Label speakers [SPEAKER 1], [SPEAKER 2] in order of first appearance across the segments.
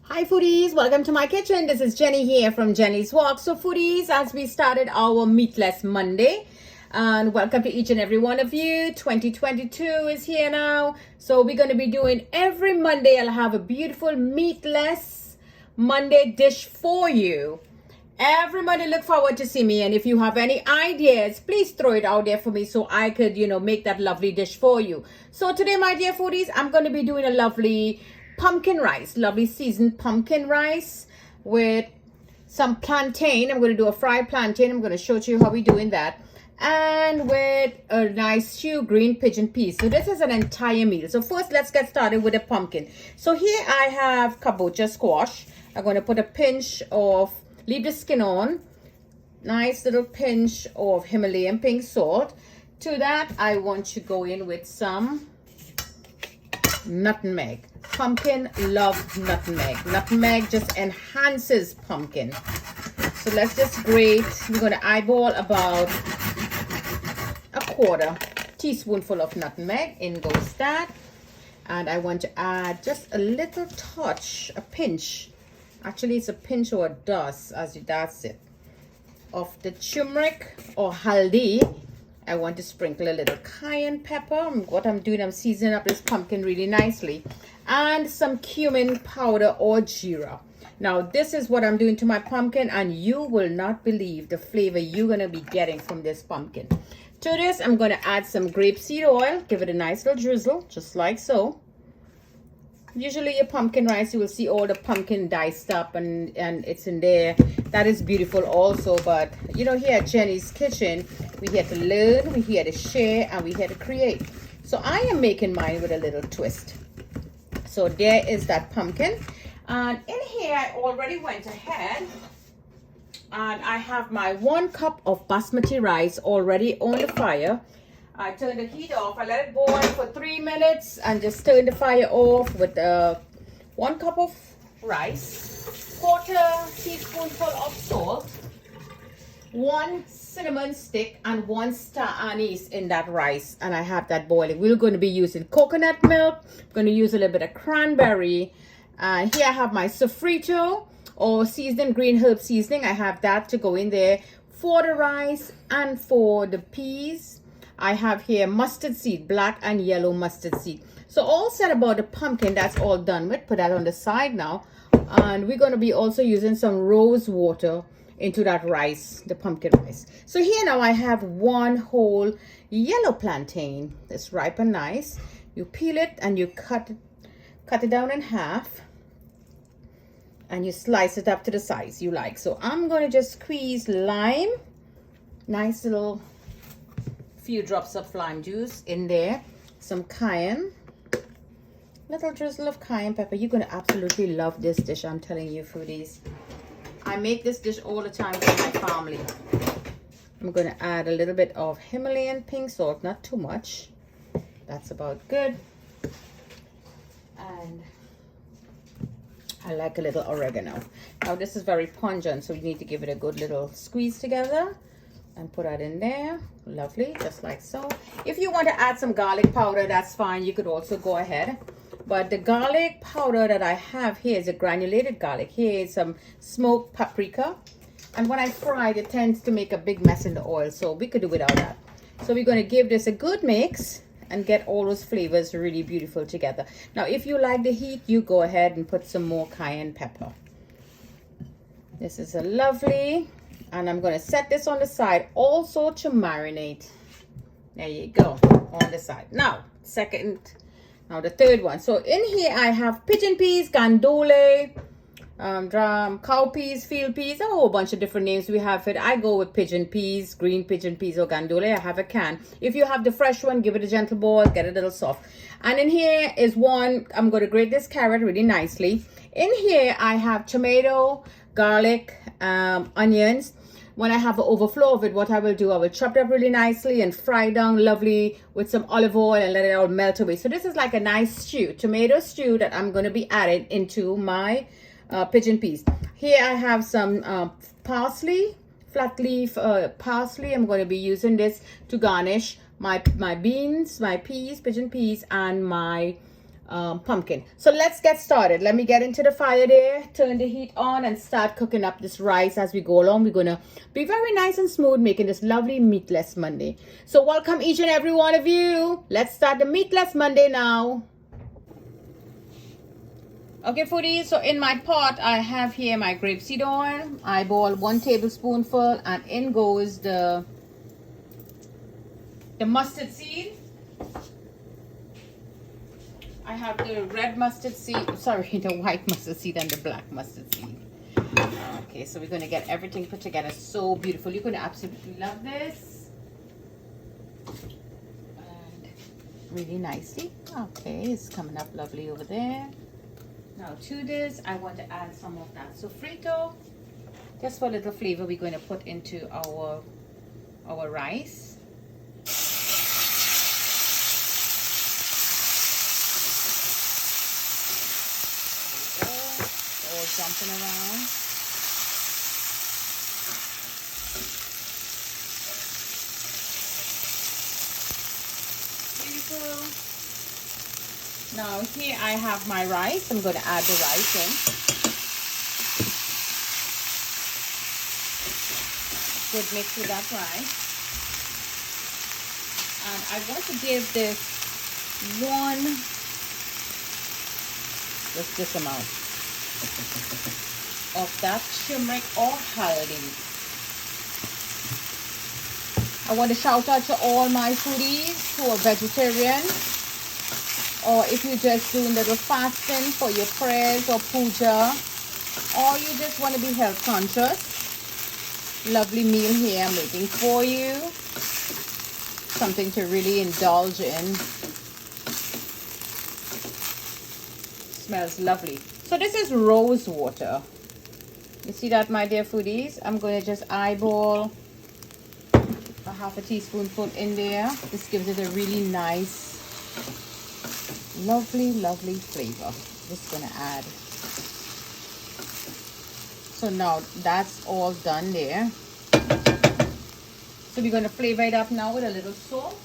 [SPEAKER 1] Hi foodies, welcome to my kitchen. This is Jenny here from Jenny's Walk. So foodies, as we started our Meatless Monday, and welcome to each and every one of you. 2022 is here now. So we're going to be doing every Monday. I'll have a beautiful meatless Monday dish for you. Everybody look forward to see me, and if you have any ideas, please throw it out there for me so I could, make that lovely dish for you. So today, my dear foodies, I'm going to be doing a lovely pumpkin rice, lovely seasoned pumpkin rice with some plantain. I'm going to do a fried plantain. I'm going to show you how we're doing that, and with a nice stew green pigeon peas. So this is an entire meal. So first, let's get started with the pumpkin. So here I have Kombucha Squash. I'm going to put a pinch of, leave the skin on, nice little pinch of Himalayan pink salt. To that, I want to go in with some nutmeg. Pumpkin love nutmeg. Nutmeg just enhances pumpkin. So let's just grate. We're going to eyeball about a quarter teaspoonful of nutmeg. In goes that. And I want to add just a little touch, a pinch. Actually, it's a pinch or a dust, that's it, of the turmeric or haldi. I want to sprinkle a little cayenne pepper. What I'm doing, I'm seasoning up this pumpkin really nicely. And some cumin powder or jeera. Now, this is what I'm doing to my pumpkin, and you will not believe the flavor you're going to be getting from this pumpkin. To this, I'm going to add some grapeseed oil. Give it a nice little drizzle, just like so. Usually your pumpkin rice, you will see all the pumpkin diced up and it's in there. That is beautiful also. But, here at Jenny's Kitchen, we're here to learn, we're here to share, and we're here to create. So I am making mine with a little twist. So there is that pumpkin. And in here, I already went ahead. And I have my 1 cup of basmati rice already on the fire. I turn the heat off. I let it boil for 3 minutes and just turn the fire off with 1 cup of rice, quarter teaspoonful of salt, 1 cinnamon stick, and 1 star anise in that rice. And I have that boiling. We're going to be using coconut milk. I'm going to use a little bit of cranberry. Here I have my Sofrito or seasoned green herb seasoning. I have that to go in there for the rice and for the peas. I have here mustard seed, black and yellow mustard seed. So all said about the pumpkin, that's all done with. Put that on the side now. And we're going to be also using some rose water into that rice, the pumpkin rice. So here now I have 1 whole yellow plantain. It's ripe and nice. You peel it and you cut it down in half. And you slice it up to the size you like. So I'm going to just squeeze lime. Nice little few drops of lime juice in there, some cayenne, little drizzle of cayenne pepper. You're going to absolutely love this dish, I'm telling you, foodies. I make this dish all the time for my family. I'm going to add a little bit of Himalayan pink salt, not too much. That's about good. And I like a little oregano. Now this is very pungent, so you need to give it a good little squeeze together. And put that in there. Lovely, just like so. If you want to add some garlic powder, that's fine. You could also go ahead. But the garlic powder that I have here is a granulated garlic. Here is some smoked paprika. And when I fry it, it tends to make a big mess in the oil. So we could do without that. So we're going to give this a good mix and get all those flavors really beautiful together. Now, if you like the heat, you go ahead and put some more cayenne pepper. This is a lovely... And I'm going to set this on the side also to marinate. There you go, on the side. Now the third one. So in here I have pigeon peas, gandole, cow peas, field peas, a whole bunch of different names we have it. I go with pigeon peas, green pigeon peas or gandole. I have a can. If you have the fresh one, give it a gentle boil, get it a little soft. And in here is one, I'm going to grate this carrot really nicely. In here I have tomato, garlic, onions. When I have an overflow of it, what I will do, I will chop it up really nicely and fry it down lovely with some olive oil and let it all melt away. So this is like a nice stew, tomato stew that I'm going to be adding into my pigeon peas. Here I have some parsley, flat leaf parsley. I'm going to be using this to garnish my beans, my peas, pigeon peas, and my pumpkin. So let's get started. Let me get into the fire there, turn the heat on, and start cooking up this rice as we go along. We're gonna be very nice and smooth, making this lovely meatless Monday. So welcome each and every one of you. Let's start the meatless Monday now. Okay, foodies, so in my pot I have here my grapeseed oil. I boil 1 tablespoonful, and in goes the mustard seed. I have the red mustard seed, sorry, the white mustard seed and the black mustard seed. Okay, so we're going to get everything put together so beautiful. You're going to absolutely love this. And really nicely. Okay, it's coming up lovely over there. Now to this, I want to add some of that Sofrito. Just for a little flavor, we're going to put into our rice. Jumping around. Beautiful. Now here I have my rice. I'm going to add the rice in. Good mix with that rice. And I want to give this just this amount of that turmeric or haldi. I want to shout out to all my foodies who are vegetarian, or if you're just doing little fasting for your prayers or puja, or you just want to be health conscious. Lovely meal here I'm making for you. Something to really indulge in. Smells lovely. So this is rose water. You see that, my dear foodies? I'm going to just eyeball a half a teaspoonful in there. This gives it a really nice, lovely flavor. Just going to add. So now that's all done there. So we're going to flavor it up now with a little salt.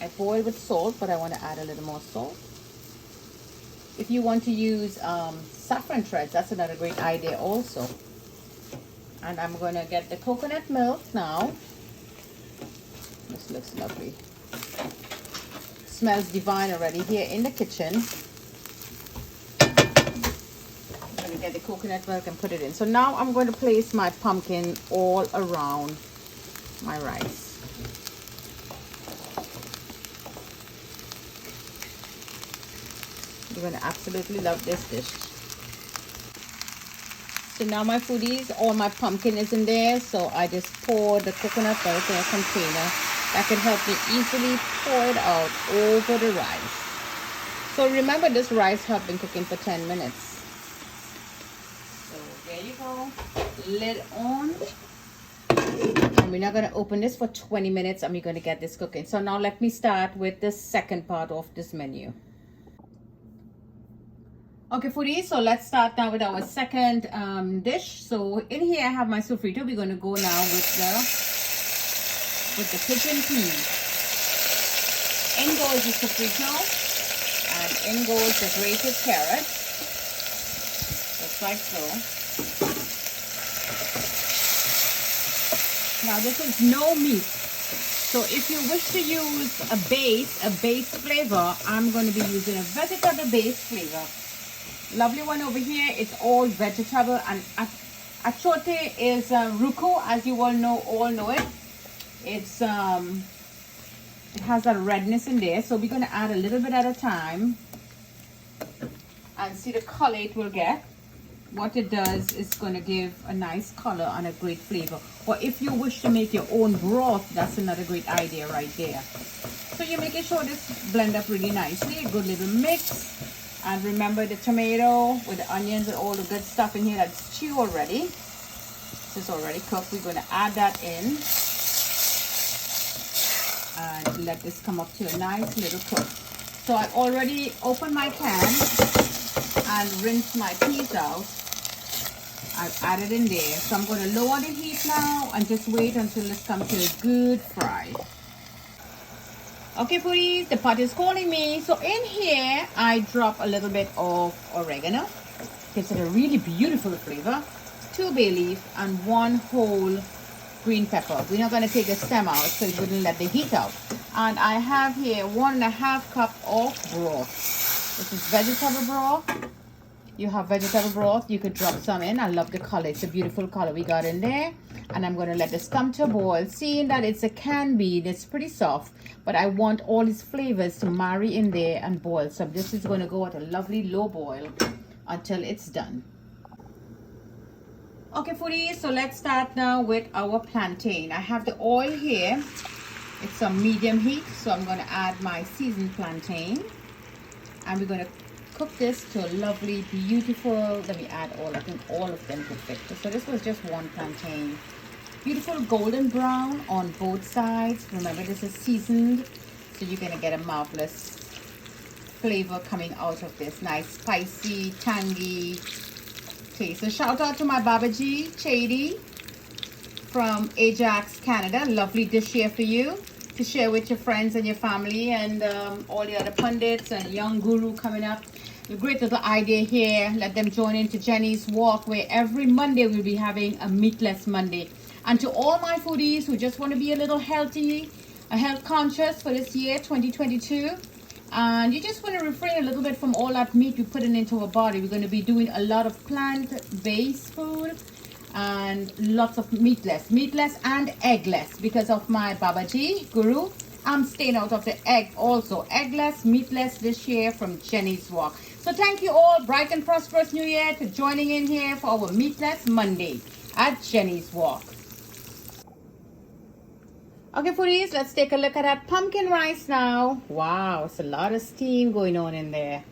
[SPEAKER 1] I boil with salt, but I want to add a little more salt. If you want to use saffron shreds, that's another great idea also. And I'm going to get the coconut milk now. This looks lovely. Smells divine already here in the kitchen. I'm going to get the coconut milk and put it in. So now I'm going to place my pumpkin all around my rice. You're going to absolutely love this dish. So now my foodies, all my pumpkin is in there. So I just pour the coconut milk in a container. That can help me easily pour it out over the rice. So remember, this rice has been cooking for 10 minutes. So there you go. Lid on. And we're not going to open this for 20 minutes, and we're going to get this cooking. So now let me start with the second part of this menu. Okay, foodies, so let's start now with our second dish. So in here I have my Sofrito. We're going to go now with the pigeon peas. In goes the Sofrito, and in goes the grated carrot, just like so. Now this is no meat. So if you wish to use a base flavor, I'm going to be using a vegetable base flavor. Lovely one over here. It's all vegetable, and achote is ruco, as you all know it. It's it has a redness in there, so we're going to add a little bit at a time and see the color it will get. What it does is going to give a nice color and a great flavor. Or if you wish to make your own broth, that's another great idea right there. So you're making sure this blend up really nicely. A good little mix. And remember the tomato with the onions and all the good stuff in here. That's stew already. This is already cooked. We're going to add that in. And let this come up to a nice little cook. So I already opened my can and rinsed my peas out. I've added in there. So I'm going to lower the heat now and just wait until this comes to a good fry. Okay, foodies, the pot is calling me. So in here, I drop a little bit of oregano. Gives it a really beautiful flavor. 2 bay leaf and 1 whole green pepper. We're not going to take the stem out so it wouldn't let the heat out. And I have here 1.5 cup of broth. This is vegetable broth. You have vegetable broth, you could drop some in. I love the color. It's a beautiful color we got in there. And I'm going to let this come to a boil. Seeing that it's a canned bean, it's pretty soft. But I want all these flavors to marry in there and boil. So this is going to go at a lovely low boil until it's done. Okay, foodies, so let's start now with our plantain. I have the oil here. It's a medium heat. So I'm going to add my seasoned plantain. And we're going to cook this to a lovely, beautiful, let me add all, I think all of them could fit. So this was just 1 plantain. Beautiful golden brown on both sides. Remember, this is seasoned, so you're going to get a marvelous flavor coming out of this. Nice, spicy, tangy taste. So shout out to my Babaji, Chady from Ajax, Canada. Lovely dish here for you to share with your friends and your family and all the other pundits and young guru coming up. A great little idea here. Let them join into Jenny's Walk, where every Monday we'll be having a Meatless Monday. And to all my foodies who just want to be a little healthy, health conscious for this year 2022, and you just want to refrain a little bit from all that meat we put into our body, we're going to be doing a lot of plant-based food and lots of meatless and eggless. Because of my Babaji guru, I'm staying out of the egg also. Eggless, meatless this year from Jenny's Walk. So thank you all, bright and prosperous new year, for joining in here for our Meatless Monday at Jenny's Walk. Okay, foodies, let's take a look at that pumpkin rice now. Wow, it's a lot of steam going on in there.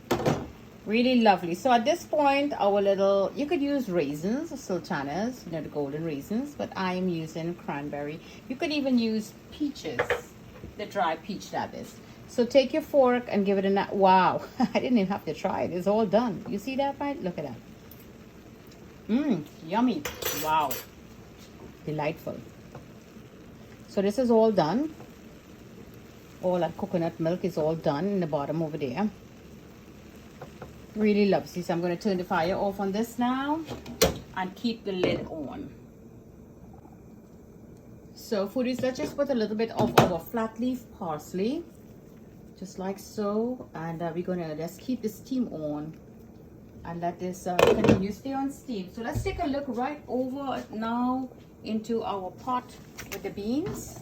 [SPEAKER 1] Really lovely. So at this point, our little, you could use raisins or sultanas, you know, the golden raisins, but I am using cranberry. You could even use peaches, the dry peach that is. So take your fork and give it a nut. Wow, I didn't even have to try it. It's all done. You see that, right? Look at that. Yummy. Wow. Delightful. So this is all done. All that coconut milk is all done in the bottom over there. Really lovely. So I'm going to turn the fire off on this now and keep the lid on. So foodies, let's just put a little bit of our flat leaf parsley. Just like so. And we're going to just keep the steam on. And let this continue stay on steam. So let's take a look right over now into our pot with the beans.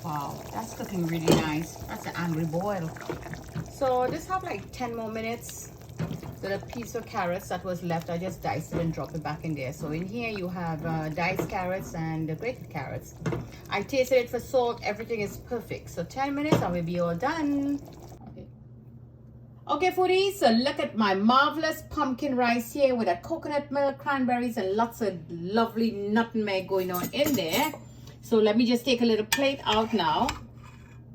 [SPEAKER 1] Wow, that's cooking really nice. That's an angry boil. So just have like 10 more minutes. So the piece of carrots that was left, I just diced it and dropped it back in there. So in here you have diced carrots and the grated carrots. I tasted it for salt. Everything is perfect. So 10 minutes and we'll be all done. Okay, foodies, so look at my marvelous pumpkin rice here with a coconut milk, cranberries, and lots of lovely nutmeg going on in there. So let me just take a little plate out now.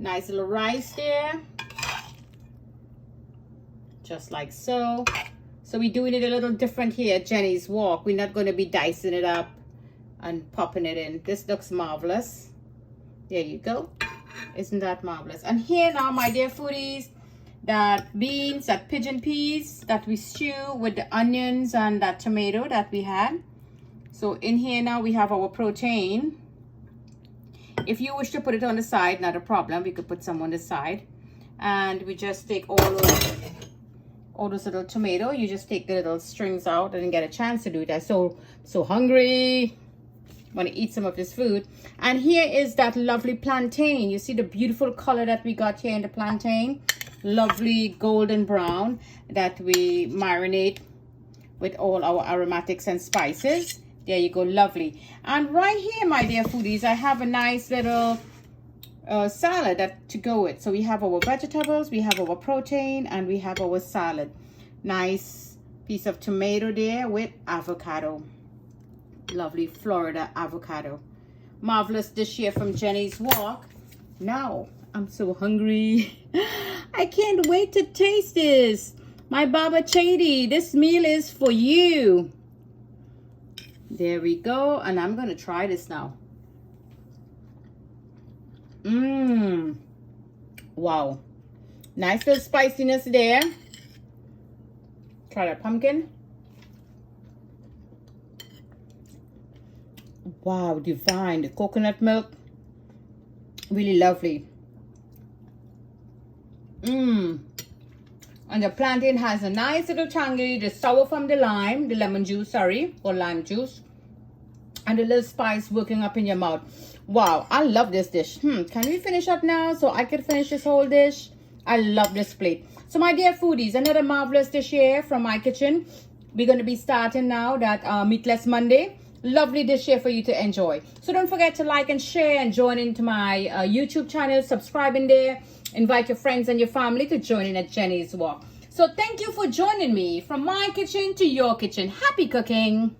[SPEAKER 1] Nice little rice there. Just like so. So we're doing it a little different here at Jenny's Walk. We're not going to be dicing it up and popping it in. This looks marvelous. There you go. Isn't that marvelous? And here now, my dear foodies, that beans, that pigeon peas that we stew with the onions and that tomato that we had. So in here now we have our protein. If you wish to put it on the side, not a problem. We could put some on the side. And we just take all those little tomato. You just take the little strings out. I didn't get a chance to do it. I'm so hungry. Want to eat some of this food. And here is that lovely plantain. You see the beautiful color that we got here in the plantain. Lovely golden brown that we marinate with all our aromatics and spices. There you go, lovely. And right here, my dear foodies, I have a nice little salad to go with. So we have our vegetables, we have our protein, and we have our salad. Nice piece of tomato there with avocado. Lovely Florida avocado. Marvelous dish here from Jenny's Walk. Now, I'm so hungry. I can't wait to taste this. My Baba Chady, this meal is for you. There we go. And I'm going to try this now. Wow. Nice little spiciness there. Try that pumpkin. Wow, divine. The coconut milk. Really lovely. And the plantain has a nice little tangy, the sour from the lime, the lemon juice, sorry, or lime juice. And a little spice working up in your mouth. Wow, I love this dish. Can we finish up now so I can finish this whole dish? I love this plate. So my dear foodies, another marvelous dish here from my kitchen. We're going to be starting now that Meatless Monday. Lovely dish here for you to enjoy. So don't forget to like and share and join into my YouTube channel. Subscribe in there. Invite your friends and your family to join in at Jenny's Walk. So thank you for joining me from my kitchen to your kitchen. Happy cooking.